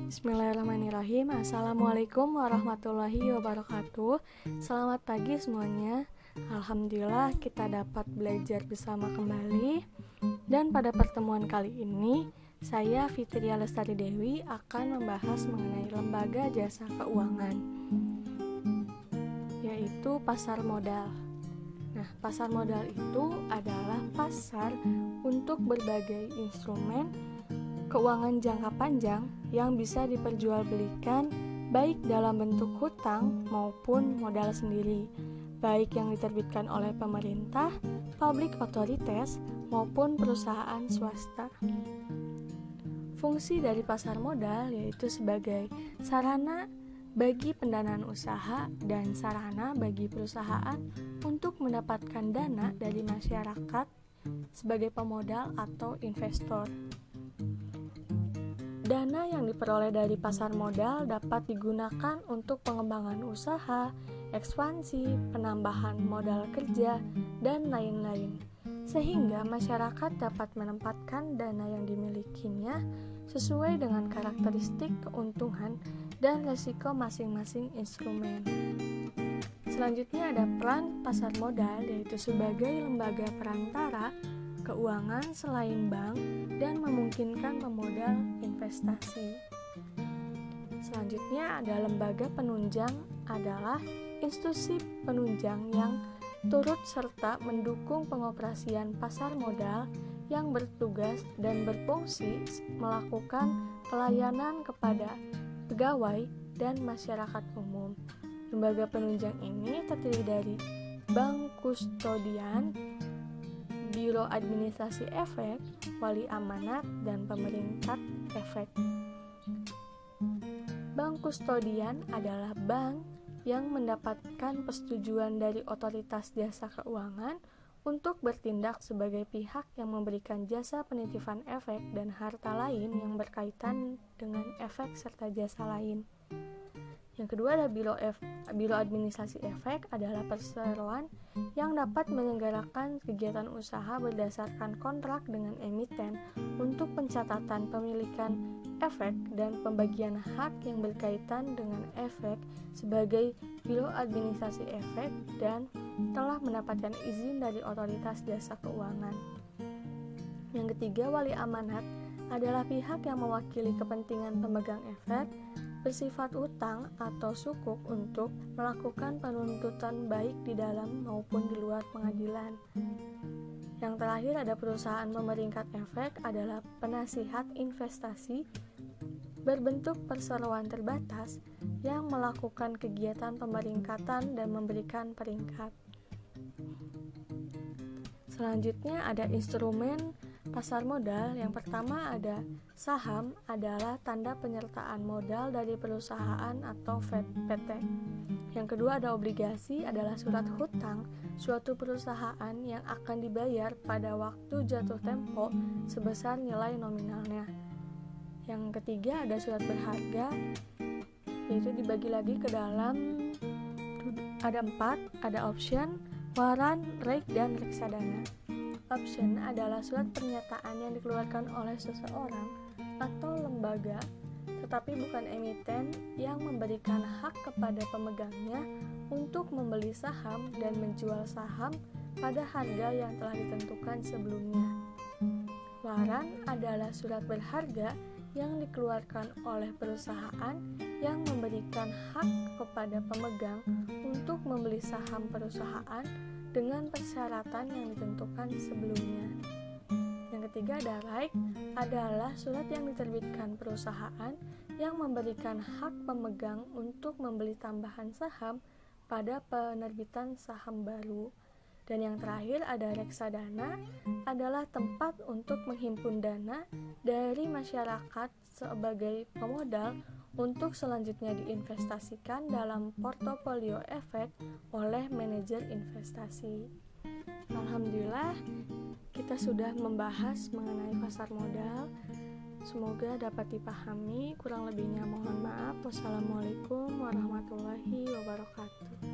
Bismillahirrahmanirrahim. Assalamualaikum warahmatullahi wabarakatuh. Selamat pagi semuanya. Alhamdulillah kita dapat belajar bersama kembali. Dan pada pertemuan kali ini, saya Fitria Lestari Dewi akan membahas mengenai lembaga jasa keuangan, yaitu pasar modal. Nah, pasar modal itu adalah pasar untuk berbagai instrumen keuangan jangka panjang yang bisa diperjualbelikan baik dalam bentuk hutang maupun modal sendiri, baik yang diterbitkan oleh pemerintah, public authorities, maupun perusahaan swasta. Fungsi dari pasar modal yaitu sebagai sarana bagi pendanaan usaha dan sarana bagi perusahaan untuk mendapatkan dana dari masyarakat sebagai pemodal atau investor. Dana yang diperoleh dari pasar modal dapat digunakan untuk pengembangan usaha, ekspansi, penambahan modal kerja, dan lain-lain, sehingga masyarakat dapat menempatkan dana yang dimilikinya sesuai dengan karakteristik keuntungan dan risiko masing-masing instrumen. Selanjutnya ada peran pasar modal, yaitu sebagai lembaga perantara keuangan selain bank dan memungkinkan pemodal investasi. Selanjutnya ada lembaga penunjang, adalah institusi penunjang yang turut serta mendukung pengoperasian pasar modal yang bertugas dan berfungsi melakukan pelayanan kepada pegawai dan masyarakat umum. Lembaga penunjang ini terdiri dari bank kustodian, Biro Administrasi Efek, Wali Amanat, dan Pemeringkat Efek. Bank kustodian adalah bank yang mendapatkan persetujuan dari otoritas jasa keuangan untuk bertindak sebagai pihak yang memberikan jasa penitipan efek dan harta lain yang berkaitan dengan efek serta jasa lain. Yang kedua ada Biro Administrasi Efek, adalah perseroan yang dapat menyelenggarakan kegiatan usaha berdasarkan kontrak dengan emiten untuk pencatatan pemilikan efek dan pembagian hak yang berkaitan dengan efek sebagai Biro Administrasi Efek dan telah mendapatkan izin dari otoritas jasa keuangan. Yang ketiga, wali amanat adalah pihak yang mewakili kepentingan pemegang efek bersifat utang atau sukuk untuk melakukan penuntutan baik di dalam maupun di luar pengadilan. Yang terakhir ada perusahaan pemeringkat efek, adalah penasihat investasi berbentuk perseroan terbatas yang melakukan kegiatan pemeringkatan dan memberikan peringkat. Selanjutnya ada instrumen pasar modal. Yang pertama ada saham, adalah tanda penyertaan modal dari perusahaan atau PT. Yang kedua ada obligasi, adalah surat hutang suatu perusahaan yang akan dibayar pada waktu jatuh tempo sebesar nilai nominalnya. Yang ketiga ada surat berharga, yaitu dibagi lagi ke dalam ada 4, ada option, waran, rek, dan reksadana. Option adalah surat pernyataan yang dikeluarkan oleh seseorang atau lembaga, tetapi bukan emiten, yang memberikan hak kepada pemegangnya untuk membeli saham dan menjual saham pada harga yang telah ditentukan sebelumnya. Waran adalah surat berharga yang dikeluarkan oleh perusahaan yang memberikan hak kepada pemegang untuk membeli saham perusahaan dengan persyaratan yang ditentukan sebelumnya. Yang ketiga ada right, adalah surat yang diterbitkan perusahaan yang memberikan hak pemegang untuk membeli tambahan saham pada penerbitan saham baru. Dan yang terakhir ada reksadana, adalah tempat untuk menghimpun dana dari masyarakat sebagai pemodal untuk selanjutnya diinvestasikan dalam portofolio efek oleh manajer investasi. Alhamdulillah kita sudah membahas mengenai pasar modal. Semoga dapat dipahami, kurang lebihnya mohon maaf. Wassalamualaikum warahmatullahi wabarakatuh.